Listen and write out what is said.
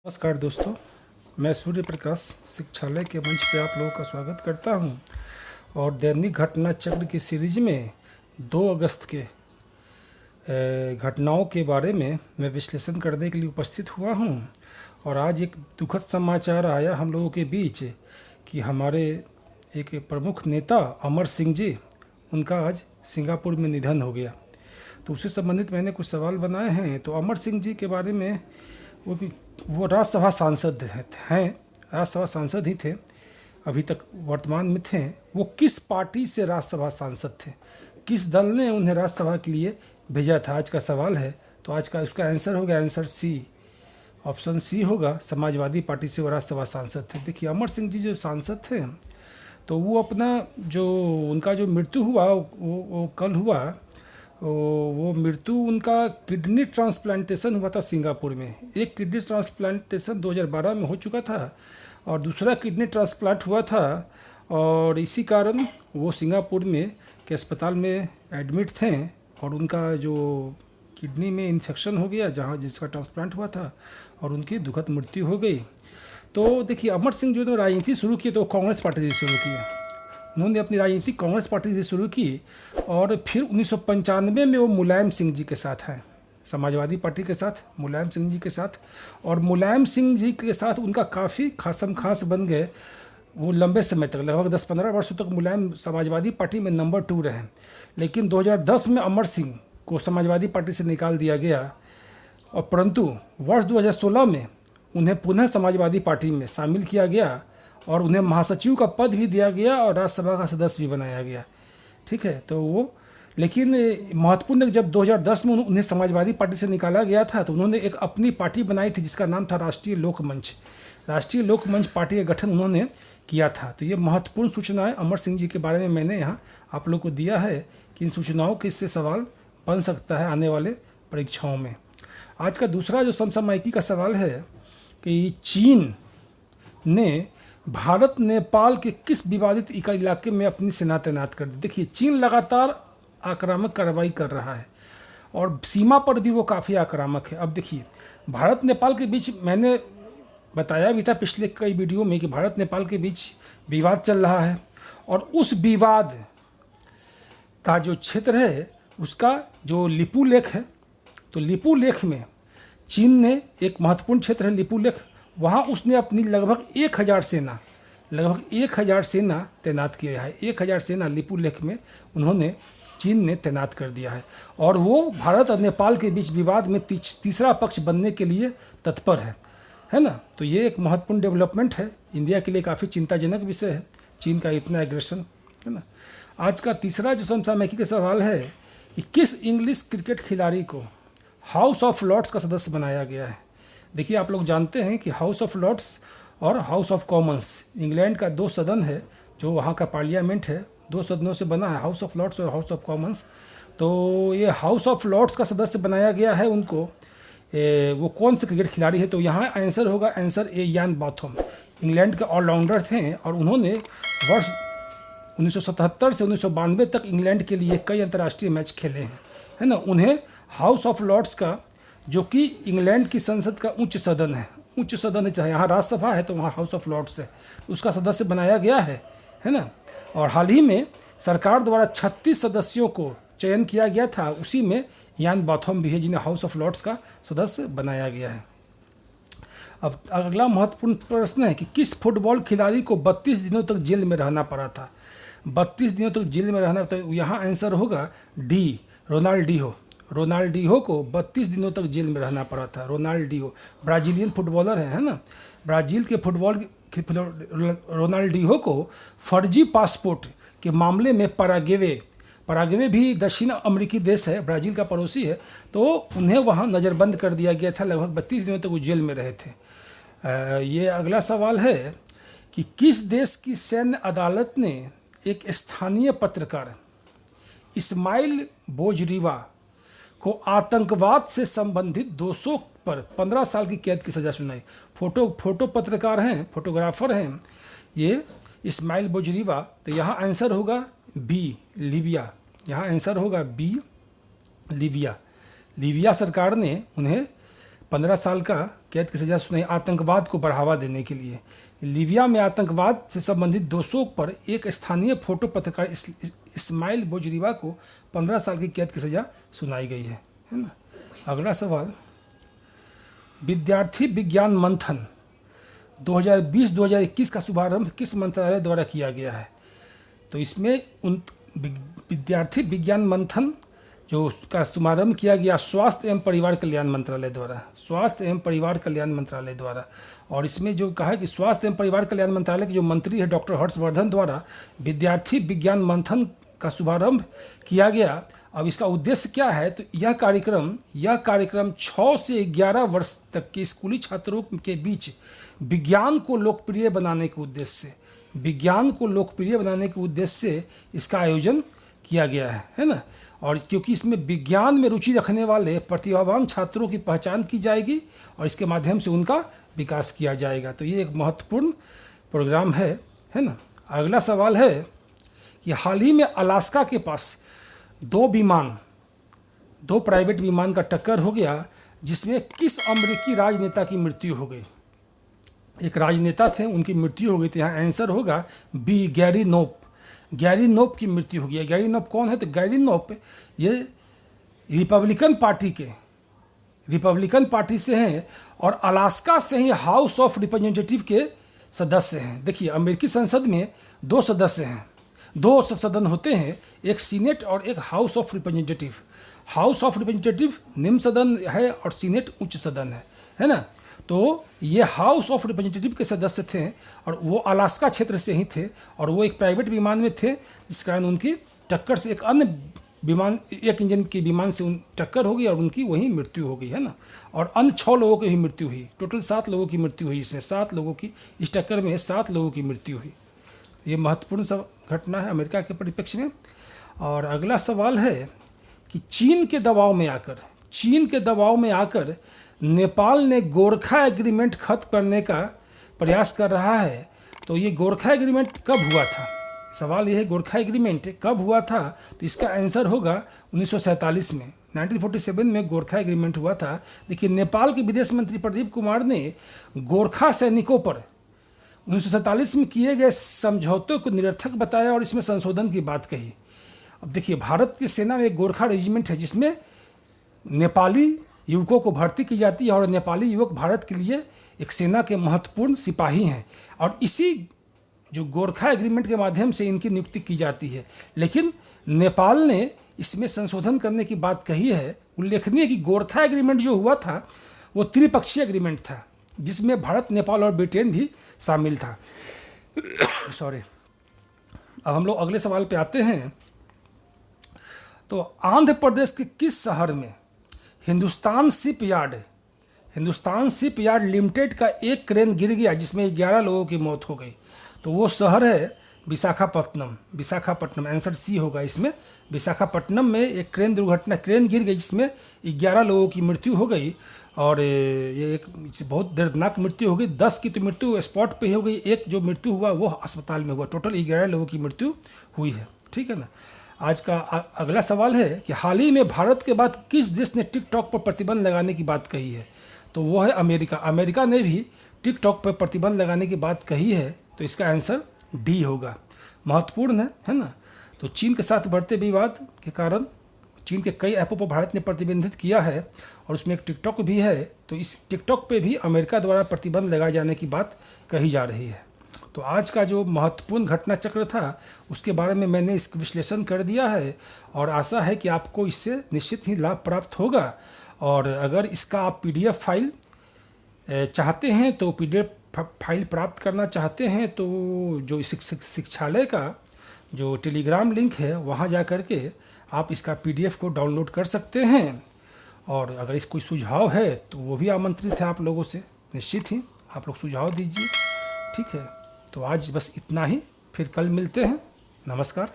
नमस्कार दोस्तों, मैं सूर्य प्रकाश शिक्षालय के मंच पे आप लोगों का स्वागत करता हूं और दैनिक घटना चक्र की सीरीज में 2 अगस्त के घटनाओं के बारे में मैं विश्लेषण करने के लिए उपस्थित हुआ हूं। और आज एक दुखद समाचार आया हम लोगों के बीच कि हमारे एक प्रमुख नेता अमर सिंह जी, उनका आज सिंगापुर में निधन हो गया। तो उससे संबंधित मैंने कुछ सवाल बनाए हैं। तो अमर सिंह जी के बारे में वो राज्यसभा सांसद हैं, राज्यसभा सांसद ही थे, अभी तक वर्तमान में थे। वो किस पार्टी से राज्यसभा सांसद थे, किस दल ने उन्हें राज्यसभा के लिए भेजा था, आज का सवाल है। तो आज का उसका आंसर होगा आंसर सी, ऑप्शन सी होगा, समाजवादी पार्टी से वो राज्यसभा सांसद थे। देखिए, अमर सिंह जी जो सांसद थे, तो वो अपना जो उनका जो मृत्यु हुआ वो कल हुआ। वो मृत्यु उनका किडनी ट्रांसप्लांटेशन हुआ था सिंगापुर में। एक किडनी ट्रांसप्लांटेशन 2012 में हो चुका था और दूसरा किडनी ट्रांसप्लांट हुआ था, और इसी कारण वो सिंगापुर में के अस्पताल में एडमिट थे और उनका जो किडनी में इन्फेक्शन हो गया जहाँ जिसका ट्रांसप्लांट हुआ था, और उनकी दुखद मृत्यु हो गई। तो देखिए, अमर सिंह जो ने राजनीति शुरू की तो कांग्रेस पार्टी से शुरू की। उन्होंने अपनी राजनीति कांग्रेस पार्टी से शुरू की और फिर 1995 में वो मुलायम सिंह जी के साथ हैं, समाजवादी पार्टी के साथ, मुलायम सिंह जी के साथ। और मुलायम सिंह जी के साथ उनका काफ़ी खासम खास बन गए। वो लंबे समय तक, लगभग 10-15 वर्षों तक मुलायम समाजवादी पार्टी में नंबर 2 रहे। लेकिन 2010 में अमर सिंह को समाजवादी पार्टी से निकाल दिया गया, और परंतु वर्ष 2016 में उन्हें पुनः समाजवादी पार्टी में शामिल किया गया और उन्हें महासचिव का पद भी दिया गया और राज्यसभा का सदस्य भी बनाया गया। ठीक है, तो वो, लेकिन महत्वपूर्ण जब 2010 में उन्हें समाजवादी पार्टी से निकाला गया था तो उन्होंने एक अपनी पार्टी बनाई थी जिसका नाम था राष्ट्रीय लोक मंच। राष्ट्रीय लोक मंच पार्टी का गठन उन्होंने किया था। तो ये महत्वपूर्ण सूचनाएं अमर सिंह जी के बारे में मैंने यहाँ आप लोग को दिया है कि इन सूचनाओं के इससे सवाल बन सकता है आने वाले परीक्षाओं में। आज का दूसरा जो समसामयिकी का सवाल है कि चीन ने भारत नेपाल के किस विवादित इलाके में अपनी सेना तैनात कर दी। देखिए, चीन लगातार आक्रामक कार्रवाई कर रहा है और सीमा पर भी वो काफ़ी आक्रामक है। अब देखिए, भारत नेपाल के बीच, मैंने बताया भी था पिछले कई वीडियो में कि भारत नेपाल के बीच विवाद चल रहा है, और उस विवाद का जो क्षेत्र है उसका जो लिपू लेख है, तो लिपू लेख में चीन ने, एक महत्वपूर्ण क्षेत्र है लिपू लेख, वहाँ उसने अपनी लगभग 1000 सेना तैनात किया है। 1000 सेना लिपू लेख में उन्होंने, चीन ने तैनात कर दिया है, और वो भारत और नेपाल के बीच विवाद में तीसरा पक्ष बनने के लिए तत्पर है ना। तो ये एक महत्वपूर्ण डेवलपमेंट है, इंडिया के लिए काफ़ी चिंताजनक विषय है, चीन का इतना एग्रेशन, है ना। आज का तीसरा जो समसामयिकी का सवाल है कि किस इंग्लिश क्रिकेट खिलाड़ी को हाउस ऑफ लॉर्ड्स का सदस्य बनाया गया है। देखिए, आप लोग जानते हैं कि हाउस ऑफ लॉर्ड्स और हाउस ऑफ कॉमन्स, इंग्लैंड का 2 सदन है, जो वहाँ का पार्लियामेंट है, 2 सदनों से बना है, हाउस ऑफ लॉर्ड्स और हाउस ऑफ कॉमन्स। तो ये हाउस ऑफ लॉर्ड्स का सदस्य बनाया गया है उनको। वो कौन से क्रिकेट खिलाड़ी है, तो यहाँ आंसर होगा आंसर ए, यान बॉथम। इंग्लैंड के ऑलराउंडर थे और उन्होंने वर्ष 1977 से 1992 तक इंग्लैंड के लिए कई अंतर्राष्ट्रीय मैच खेले हैं, है ना। उन्हें हाउस ऑफ लॉर्ड्स का, जो कि इंग्लैंड की संसद का उच्च सदन है, चाहे यहाँ राज्यसभा है तो वहाँ हाउस ऑफ लॉर्ड्स है, उसका सदस्य बनाया गया है ना। और हाल ही में सरकार द्वारा 36 सदस्यों को चयन किया गया था, उसी में यान बॉथम भी है जिन्हें हाउस ऑफ लॉर्ड्स का सदस्य बनाया गया है। अब अगला महत्वपूर्ण प्रश्न है कि किस फुटबॉल खिलाड़ी को 32 दिनों तक जेल में रहना पड़ा था। 32 दिनों तक जेल में रहना, तो यहाँ आंसर होगा डी, रोनाल्डिन्हो को 32 दिनों तक जेल में रहना पड़ा था। रोनाल्डिन्हो ब्राज़ीलियन फुटबॉलर है ना। ब्राज़ील के रोनाल्डिन्हो को फर्जी पासपोर्ट के मामले में पराग्वे भी दक्षिण अमेरिकी देश है, ब्राज़ील का पड़ोसी है, तो उन्हें वहाँ नज़रबंद कर दिया गया था। लगभग 32 दिनों तक वो जेल में रहे थे। ये अगला सवाल है कि किस देश की सैन्य अदालत ने एक स्थानीय पत्रकार इस्माइल बोजरीवा को आतंकवाद से संबंधित दोषों पर 15 साल की कैद की सज़ा सुनाई। फोटो पत्रकार हैं, फोटोग्राफर हैं ये इस्माइल बोजरीवा। तो यहाँ आंसर होगा बी, लीबिया। यहाँ आंसर होगा बी, लीबिया। लीबिया सरकार ने उन्हें 15 साल का कैद की सज़ा सुनाई आतंकवाद को बढ़ावा देने के लिए। लीबिया में आतंकवाद से संबंधित दोषों पर एक स्थानीय फोटो पत्रकार इस्माइल बोजरीवा को 15 साल की कैद की सज़ा सुनाई गई है ना। अगला सवाल, विद्यार्थी विज्ञान मंथन 2020-2021 का शुभारंभ किस मंत्रालय द्वारा किया गया है? तो इसमें उन विद्यार्थी विज्ञान मंथन जो उसका शुभारंभ किया गया स्वास्थ्य एवं परिवार कल्याण मंत्रालय द्वारा, स्वास्थ्य एवं परिवार कल्याण मंत्रालय द्वारा। और इसमें जो कहा कि स्वास्थ्य एवं परिवार कल्याण मंत्रालय के जो मंत्री है डॉक्टर हर्षवर्धन द्वारा विद्यार्थी विज्ञान मंथन का शुभारंभ किया गया। अब इसका उद्देश्य क्या है? तो यह कार्यक्रम 6 से 11 वर्ष तक के स्कूली छात्रों के बीच विज्ञान को लोकप्रिय बनाने के उद्देश्य से इसका आयोजन किया गया है ना। और क्योंकि इसमें विज्ञान में रुचि रखने वाले प्रतिभावान छात्रों की पहचान की जाएगी और इसके माध्यम से उनका विकास किया जाएगा। तो ये एक महत्वपूर्ण प्रोग्राम है ना। अगला सवाल है कि हाल ही में अलास्का के पास दो प्राइवेट विमान का टक्कर हो गया, जिसमें किस अमेरिकी राजनेता की मृत्यु हो गई? एक राजनेता थे, उनकी मृत्यु हो गई थी। यहाँ आंसर होगा बी, गैरी नोप की मृत्यु हो गई। गैरी नोप कौन है? तो गैरी नोप ये रिपब्लिकन पार्टी से हैं और अलास्का से ही हाउस ऑफ रिप्रेजेंटेटिव के सदस्य हैं। देखिए, अमेरिकी संसद में 2 सदस्य हैं, 2 सदन होते हैं, एक सीनेट और एक house of representative. House of representative निम्न सदन है और सीनेट उच्च सदन है ना। तो ये हाउस ऑफ रिप्रेजेंटेटिव के सदस्य थे और वो अलास्का क्षेत्र से ही थे और वो एक प्राइवेट विमान में थे, जिस कारण उनकी टक्कर से एक अन्य विमान, एक इंजन के विमान से टक्कर हो गई और उनकी वहीं मृत्यु हो गई है ना। और अन्य 6 लोगों की ही मृत्यु हुई। टोटल 7 लोगों की मृत्यु हुई। इसमें 7 लोगों की, इस टक्कर में 7 लोगों की मृत्यु हुई। ये महत्वपूर्ण सब घटना है अमेरिका के परिप्रेक्ष्य में। और अगला सवाल है कि चीन के दबाव में आकर नेपाल ने गोरखा एग्रीमेंट खत्म करने का प्रयास कर रहा है। तो ये गोरखा एग्रीमेंट कब हुआ था? सवाल ये है गोरखा एग्रीमेंट कब हुआ था? तो इसका आंसर होगा 1947 में। 1947 में गोरखा एग्रीमेंट हुआ था। देखिए, नेपाल के विदेश मंत्री प्रदीप कुमार ने गोरखा सैनिकों पर 1947 में किए गए समझौतों को निरर्थक बताया और इसमें संशोधन की बात कही। अब देखिए, भारत की सेना में एक गोरखा रेजिमेंट है जिसमें नेपाली युवकों को भर्ती की जाती है और नेपाली युवक भारत के लिए एक सेना के महत्वपूर्ण सिपाही हैं और इसी जो गोरखा एग्रीमेंट के माध्यम से इनकी नियुक्ति की जाती है। लेकिन नेपाल ने इसमें संशोधन करने की बात कही है। उल्लेखनीय कि गोरखा एग्रीमेंट जो हुआ था वो त्रिपक्षीय एग्रीमेंट था, जिसमें भारत, नेपाल और ब्रिटेन भी शामिल था। सॉरी। अब हम लोग अगले सवाल पे आते हैं। तो आंध्र प्रदेश के किस शहर में हिंदुस्तान शिपयार्ड लिमिटेड का एक क्रेन गिर गया, जिसमें 11 लोगों की मौत हो गई? तो वो शहर है विशाखापट्टनम। आंसर सी होगा इसमें। विशाखापट्टनम में एक क्रेन गिर गई, जिसमें 11 लोगों की मृत्यु हो गई और ये एक बहुत दर्दनाक मृत्यु हो गई। 10 की तो मृत्यु स्पॉट पे ही हो गई, एक जो मृत्यु हुआ वो अस्पताल में हुआ। टोटल 11 लोगों की मृत्यु हुई है। ठीक है ना। आज का अगला सवाल है कि हाल ही में भारत के बाद किस देश ने टिकटॉक पर प्रतिबंध लगाने की बात कही है? तो वो है अमेरिका। अमेरिका ने भी टिकटॉक पर प्रतिबंध लगाने की बात कही है। तो इसका आंसर डी होगा। महत्वपूर्ण है ना। तो चीन के साथ बढ़ते विवाद के कारण चीन के कई ऐपों पर भारत ने प्रतिबंधित किया है और उसमें एक टिकटॉक भी है। तो इस टिकटॉक पे भी अमेरिका द्वारा प्रतिबंध लगाए जाने की बात कही जा रही है। तो आज का जो महत्वपूर्ण घटना चक्र था उसके बारे में मैंने इसका विश्लेषण कर दिया है और आशा है कि आपको इससे निश्चित ही लाभ प्राप्त होगा। और अगर इसका आप PDF फाइल चाहते हैं तो PDF फाइल प्राप्त करना चाहते हैं तो जो शिक्षालय का जो टेलीग्राम लिंक है वहाँ जा कर के आप इसका PDF को डाउनलोड कर सकते हैं। और अगर इस कोई सुझाव है तो वो भी आमंत्रित है आप लोगों से। निश्चित ही आप लोग सुझाव दीजिए। ठीक है। तो आज बस इतना ही, फिर कल मिलते हैं। नमस्कार।